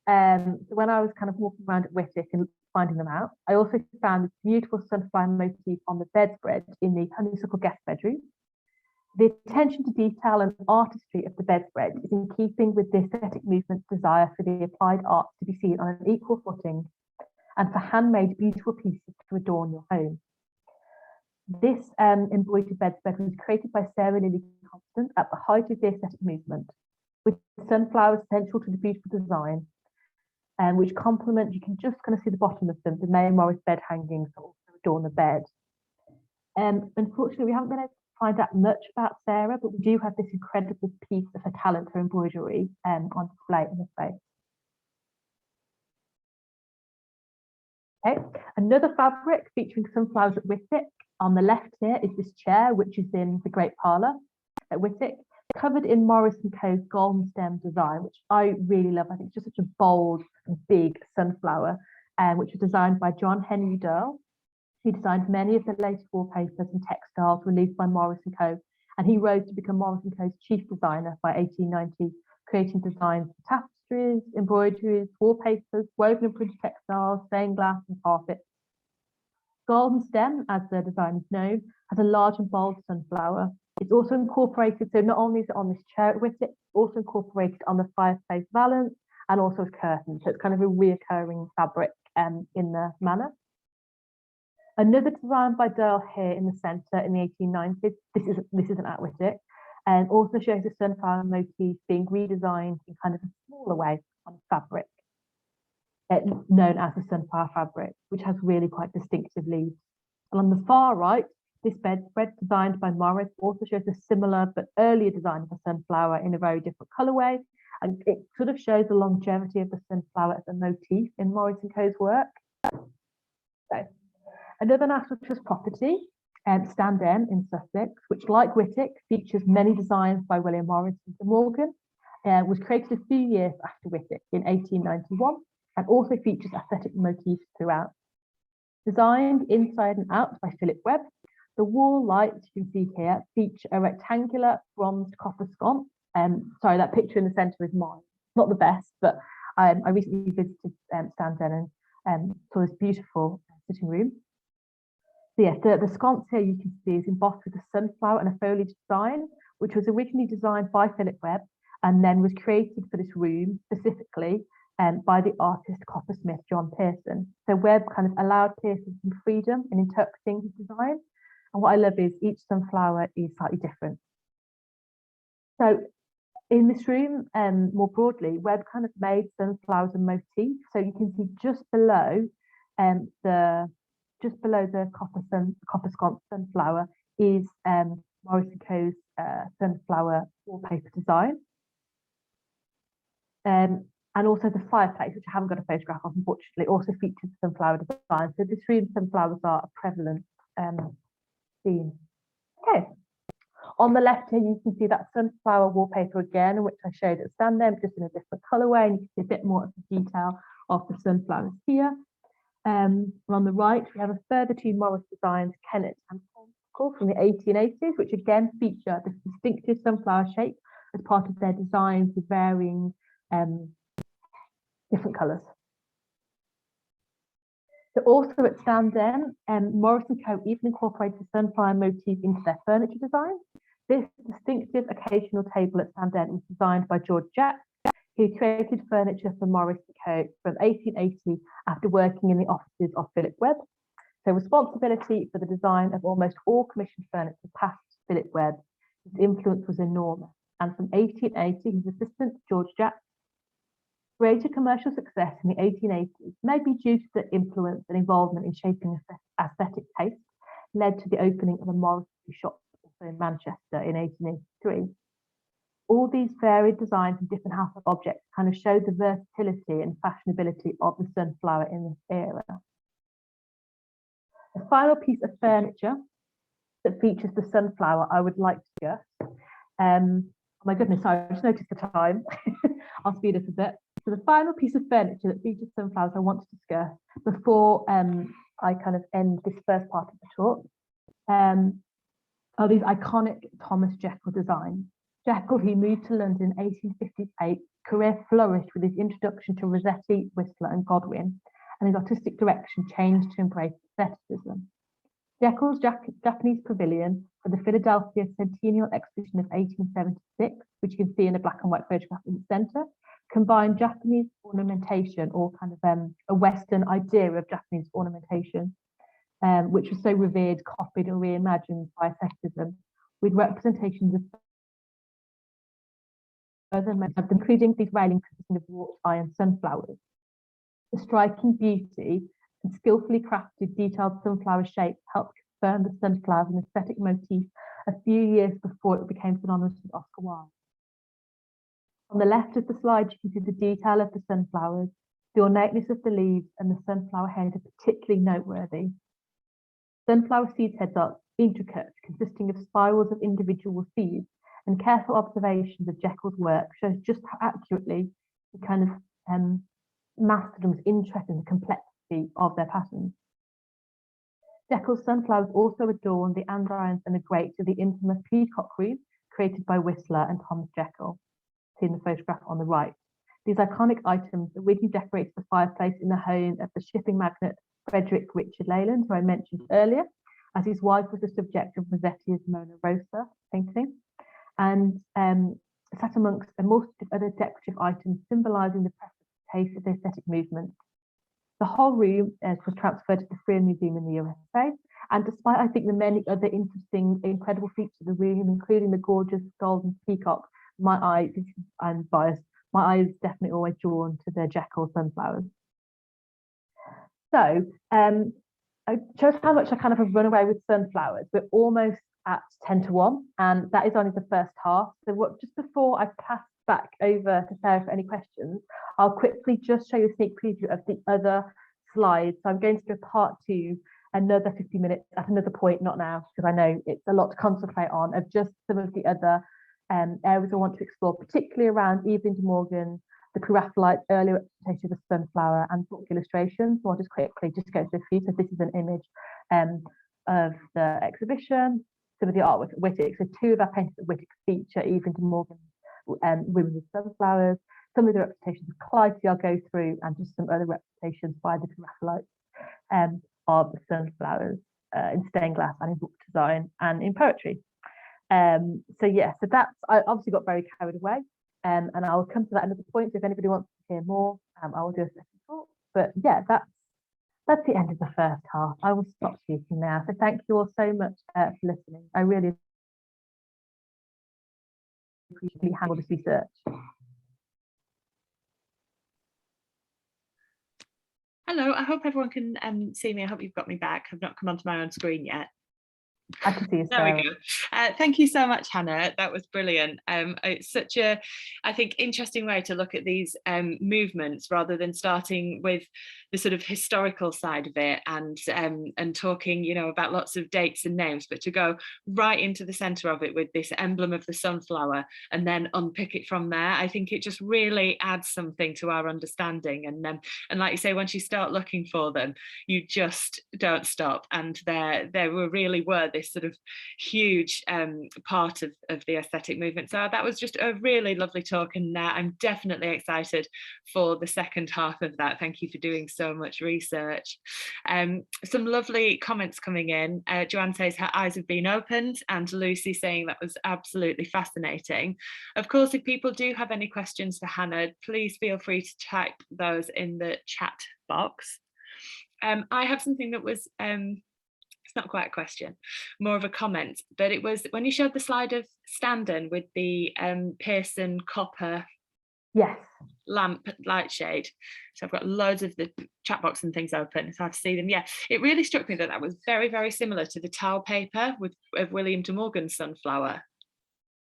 So when I was kind of walking around at Wightwick and finding them out, I also found this beautiful sunflower motif on the bedspread in the honeysuckle guest bedroom. The attention to detail and artistry of the bedspread is in keeping with the aesthetic movement's desire for the applied arts to be seen on an equal footing and for handmade beautiful pieces to adorn your home. This embroidered bedspread was created by Sarah Lily Constant at the height of the aesthetic movement, with sunflowers central to the beautiful design, which complement, you can just kind of see the bottom of them, the May Morris bed hangings that also adorn the bed. Unfortunately, we haven't been able to find out much about Sarah, but we do have this incredible piece of her talent for embroidery on display in the space. Okay, another fabric featuring sunflowers at Wightwick. On the left here is this chair, which is in the Great Parlour at Wightwick, covered in Morris & Co.'s golden stem design, which I really love. I think it's just such a bold, big sunflower, which was designed by John Henry Durrell. He designed many of the latest wallpapers and textiles released by Morris & Co. And he rose to become Morris & Co.'s chief designer by 1890, creating designs for tapestries, embroideries, wallpapers, woven and printed textiles, stained glass and carpet. Golden stem, as the design is known, has a large and bold sunflower. It's also incorporated, so not only is it on this chair at Wightwick, it's also incorporated on the fireplace valance and also as curtains. So it's kind of a reoccurring fabric in the manor. Another design by Durrell here in the centre in the 1890s, this isn't at Wightwick, and also shows the sunflower motif being redesigned in kind of a smaller way on fabric, known as the sunflower fabric, which has really quite distinctive leaves. And on the far right, this bedspread designed by Morris also shows a similar but earlier design of a sunflower in a very different colourway. And it sort of shows the longevity of the sunflower as a motif in Morris & Co.'s work. So, another National Trust property, Stand End in Sussex, which like Wightwick features many designs by William Morris and De Morgan, was created a few years after Wightwick in 1891 and also features aesthetic motifs throughout. Designed inside and out by Philip Webb, the wall lights you can see here feature a rectangular bronzed copper sconce. Sorry, that picture in the centre is mine. Not the best, but I recently visited Stand End and saw this beautiful sitting room. So yes, the sconce here you can see is embossed with a sunflower and a foliage design, which was originally designed by Philip Webb and then was created for this room specifically by the artist coppersmith John Pearson. So Webb kind of allowed Pearson some freedom in interpreting his design. And what I love is each sunflower is slightly different. So in this room, more broadly, Webb kind of made sunflowers a motif. So you can see just below the copper sconce sunflower is Morris & Co.'s sunflower wallpaper design. And also the fireplace, which I haven't got a photograph of, unfortunately, also features sunflower design. So this room, sunflowers are a prevalent theme. Okay. On the left here, you can see that sunflower wallpaper again, which I showed at Stand End, just in a different colourway, and you can see a bit more of the detail of the sunflowers here. On the right, we have a further two Morris designs, Kennett and Paul from the 1880s, which again feature this distinctive sunflower shape as part of their designs with varying different colours. So also at Stand End, Morris & Co. even incorporated the sunflower motif into their furniture design. This distinctive occasional table at Stand End was designed by George Jack, who created furniture for Morris & Co. from 1880 after working in the offices of Philip Webb. So responsibility for the design of almost all commissioned furniture passed to Philip Webb. His influence was enormous. And from 1880, his assistant, George Jack, Greater commercial success in the 1880s may be due to the influence and involvement in shaping aesthetic taste led to the opening of a Morrissey shop also in Manchester in 1883. All these varied designs and different household objects kind of show the versatility and fashionability of the sunflower in this era. The final piece of furniture that features the sunflower I would like to discuss. Oh my goodness, sorry, I just noticed the time. I'll speed up a bit. So the final piece of furniture that features sunflowers I want to discuss before I kind of end this first part of the talk are these iconic Thomas Jekyll designs. Jekyll, who moved to London in 1858, career flourished with his introduction to Rossetti, Whistler and Godwin, and his artistic direction changed to embrace aestheticism. Jekyll's Japanese Pavilion for the Philadelphia Centennial Exhibition of 1876, which you can see in a black and white photograph in the centre, combined Japanese ornamentation, or kind of a Western idea of Japanese ornamentation, which was so revered, copied or reimagined by aestheticism, with representations of other methods, including these railings consisting of wrought iron sunflowers. The striking beauty and skillfully crafted detailed sunflower shapes helped confirm the sunflower as an aesthetic motif a few years before it became synonymous with Oscar Wilde. On the left of the slide, you can see the detail of the sunflowers. The ornateness of the leaves and the sunflower head are particularly noteworthy. Sunflower seed heads are intricate, consisting of spirals of individual seeds, and careful observations of Jekyll's work shows just how accurately he kind of mastered and was interested in the complexity of their patterns. Jekyll's sunflowers also adorn the andirons and the grates of the infamous peacock room created by Whistler and Thomas Jekyll, seen in the photograph on the right. These iconic items originally decorated the fireplace in the home of the shipping magnate Frederick Richard Leyland, who I mentioned earlier, as his wife was the subject of Rossetti's Mona Rosa painting, and sat amongst a multitude of other decorative items symbolising the taste of the aesthetic movement. The whole room was transferred to the Freer Museum in the USA, and despite, I think, the many other interesting, incredible features of the room, including the gorgeous golden peacock, my eye, I'm biased, my eye is definitely always drawn to the Jekyll sunflowers. So, it shows how much I kind of have run away with sunflowers. We're almost at 10 to 1, and that is only the first half. So just before I pass back over to Sarah for any questions, I'll quickly just show you a sneak preview of the other slides. So I'm going to do part 2, another 50 minutes at another point, not now, because I know it's a lot to concentrate on, of just some of the other areas I want to explore, particularly around Evelyn de Morgan, the Pre-Raphaelite early representation of the sunflower, and book illustrations. So I'll just quickly just go through a few. So this is an image of the exhibition, some of the artwork at Wightwick. So 2 of our paintings at Wightwick feature Evelyn de Morgan's Women with Sunflowers. Some of the representations of Clytie I'll go through, and just some other representations by the Pre-Raphaelites of the sunflowers in stained glass and in book design and in poetry. So yeah, so that's, I obviously got very carried away, and I'll come to that another point. So if anybody wants to hear more, I will do a second talk. But yeah, that's the end of the first half. I will stop speaking now. So thank you all so much for listening. I really appreciate handle this research. Hello, I hope everyone can see me. I hope you've got me back. I've not come onto my own screen yet. I can see you, There we go. Thank you so much, Hannah. That was brilliant. It's such a, I think, interesting way to look at these movements, rather than starting with the sort of historical side of it and talking, you know, about lots of dates and names, but to go right into the centre of it with this emblem of the sunflower and then unpick it from there. I think it just really adds something to our understanding. And like you say, once you start looking for them, you just don't stop. And there really were this sort of huge part of the aesthetic movement. So that was just a really lovely talk, and I'm definitely excited for the second half of that. Thank you for doing so much research. Some lovely comments coming in. Joanne says her eyes have been opened, and Lucy saying that was absolutely fascinating. Of course, if people do have any questions for Hannah, please feel free to type those in the chat box. I have something that was it's not quite a question, more of a comment, but it was when you showed the slide of Standen with the Pearson copper Yes. lamp light shade. So I've got loads of the chat box and things open, so I have to see them. Yeah, it really struck me that that was very, very similar to the towel paper of William de Morgan's Sunflower.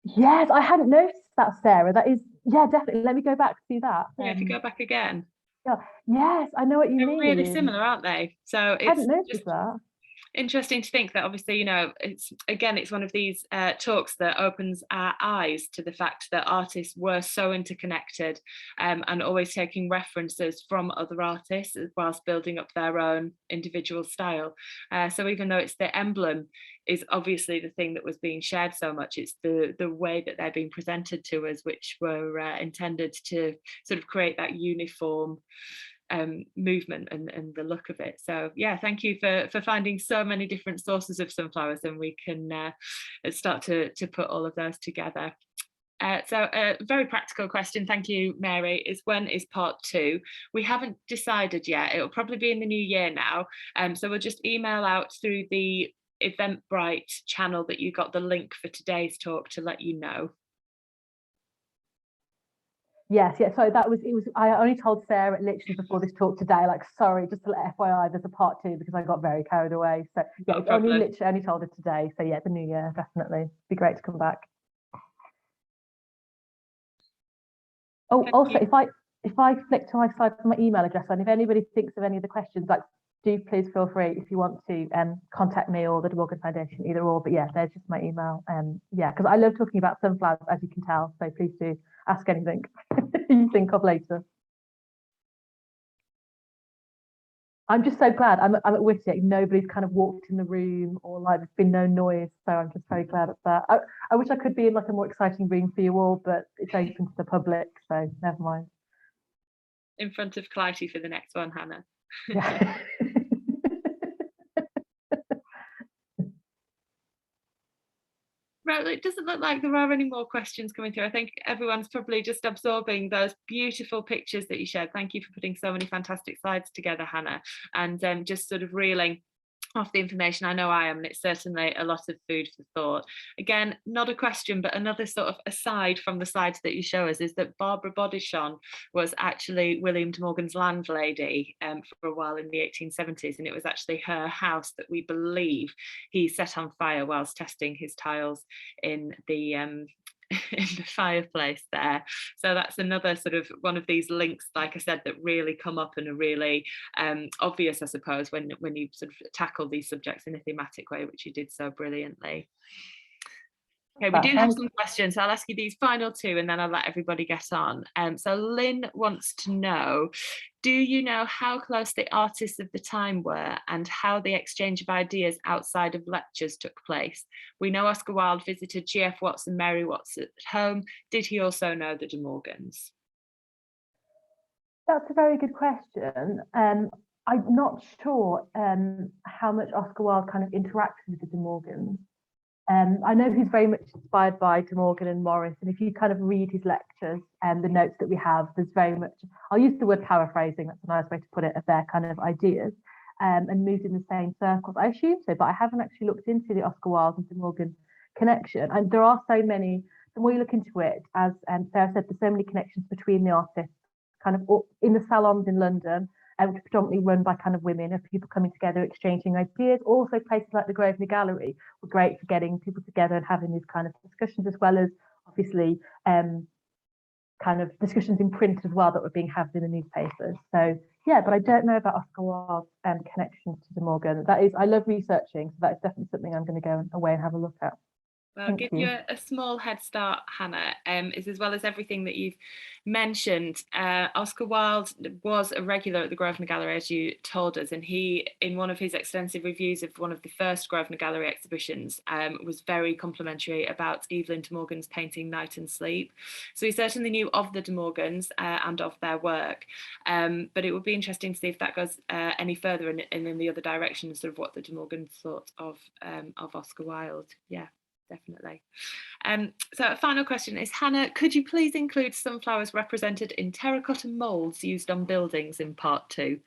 Yes, I hadn't noticed that, Sarah. That is, yeah, definitely. Let me go back to see that. Yeah, if you go back again. Yeah. Yes, I know what you They're mean. really similar, aren't they? So I it's hadn't noticed just that. interesting to think that obviously, you know, it's one of these talks that opens our eyes to the fact that artists were so interconnected, and always taking references from other artists whilst building up their own individual style. So even though it's the emblem is obviously the thing that was being shared so much, it's the way that they're being presented to us which were intended to sort of create that uniform movement and the look of it. So yeah, thank you for finding so many different sources of sunflowers, and we can start to put all of those together. So a very practical question, thank you Mary, is when is part 2? We haven't decided yet, it'll probably be in the new year now, so we'll just email out through the Eventbrite channel that you got the link for today's talk to let you know. Yes, yeah. So I only told Sarah literally before this talk today, like, sorry, just to let FYI, there's a part 2 because I got very carried away. So yeah, it's only told her today. So yeah, the new year, definitely. Be great to come back. Oh, also, if I flick to my side for my email address, and if anybody thinks of any of the questions, like, do please feel free if you want to contact me or the De Morgan Foundation, either or. But yeah, there's just my email. Yeah, because I love talking about sunflowers, as you can tell. So please do ask anything you think of later. I'm just so glad I'm at Wightwick. Nobody's kind of walked in the room, or like there's been no noise. So I'm just very glad at that. I wish I could be in like a more exciting room for you all, but it's open to the public, so never mind. In front of Clytie for the next one, Hannah. Yeah. Right, it doesn't look like there are any more questions coming through. I think everyone's probably just absorbing those beautiful pictures that you shared. Thank you for putting so many fantastic slides together, Hannah, and just sort of reeling off the information. I know I am, and it's certainly a lot of food for thought. Again, not a question, but another sort of aside from the slides that you show us is that Barbara Bodichon was actually William de Morgan's landlady for a while in the 1870s, and it was actually her house that we believe he set on fire whilst testing his tiles in the in the fireplace there. So that's another sort of one of these links, like I said, that really come up and are really obvious, I suppose, when you sort of tackle these subjects in a thematic way, which you did so brilliantly. Okay, we do have some questions, so I'll ask you these final 2 and then I'll let everybody get on. So Lynn wants to know, do you know how close the artists of the time were and how the exchange of ideas outside of lectures took place? We know Oscar Wilde visited G.F. Watts and Mary Watts at home. Did he also know the De Morgans? That's a very good question. I'm not sure how much Oscar Wilde kind of interacted with the De Morgans. I know he's very much inspired by De Morgan and Morris, and if you kind of read his lectures and the notes that we have, there's very much, I'll use the word paraphrasing, that's a nice way to put it, of their kind of ideas, and moved in the same circles. I assume so, but I haven't actually looked into the Oscar Wilde and De Morgan connection. And there are so many, the more you look into it, as Sarah said, there's so many connections between the artists, kind of in the salons in London, which are predominantly run by kind of women, of people coming together, exchanging ideas. Also places like the Grosvenor Gallery were great for getting people together and having these kind of discussions, as well as obviously kind of discussions in print as well that were being had in the newspapers. So yeah, but I don't know about Oscar Wilde's connections to De Morgan. That is, I love researching, so that is definitely something I'm going to go away and have a look at. Well, I'll give you a small head start, Hannah, is as well as everything that you've mentioned. Oscar Wilde was a regular at the Grosvenor Gallery, as you told us, and he, in one of his extensive reviews of one of the first Grosvenor Gallery exhibitions, was very complimentary about Evelyn de Morgan's painting Night and Sleep. So he certainly knew of the de Morgans and of their work, but it would be interesting to see if that goes any further in the other direction, sort of what the de Morgans thought of Oscar Wilde. Yeah. Definitely. So a final question is, Hannah, could you please include sunflowers represented in terracotta moulds used on buildings in part 2?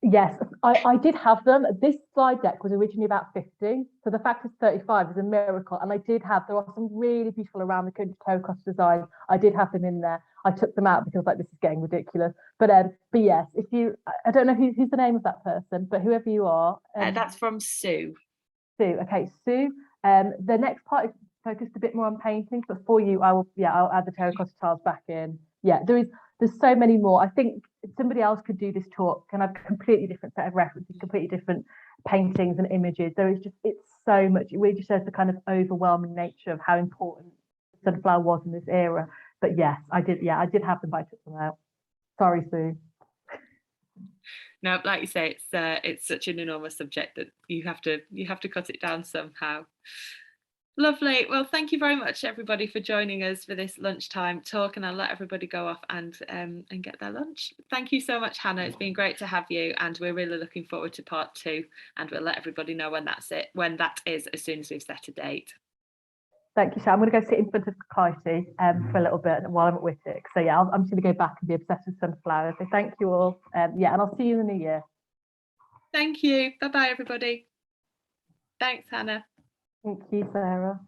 Yes, I did have them. This slide deck was originally about 50, so the fact it's 35 is a miracle. And I did have, there are some really beautiful around the country terracotta design. I did have them in there. I took them out because like this is getting ridiculous. But yes, if you, I don't know who's the name of that person, but whoever you are, That's from Sue. Sue. Okay, Sue. The next part is focused a bit more on paintings, but for you, I'll add the terracotta tiles back in. Yeah, there's so many more. I think somebody else could do this talk and have a completely different set of references, completely different paintings and images. It's so much. It really just shows the kind of overwhelming nature of how important sunflower was in this era. But yes, I did have them, but I took them out. Sorry, Sue. No, like you say, it's such an enormous subject that you have to cut it down somehow. Lovely. Well, thank you very much, everybody, for joining us for this lunchtime talk, and I'll let everybody go off and get their lunch. Thank you so much, Hannah. It's been great to have you, and we're really looking forward to part 2, and we'll let everybody know when that is as soon as we've set a date. Thank you, Sha. I'm going to go sit in front of Clytie for a little bit while I'm at Wightwick. So yeah, I'm just going to go back and be obsessed with sunflowers. So thank you all. And I'll see you in the new year. Thank you. Bye-bye, everybody. Thanks, Hannah. Thank you, Sarah.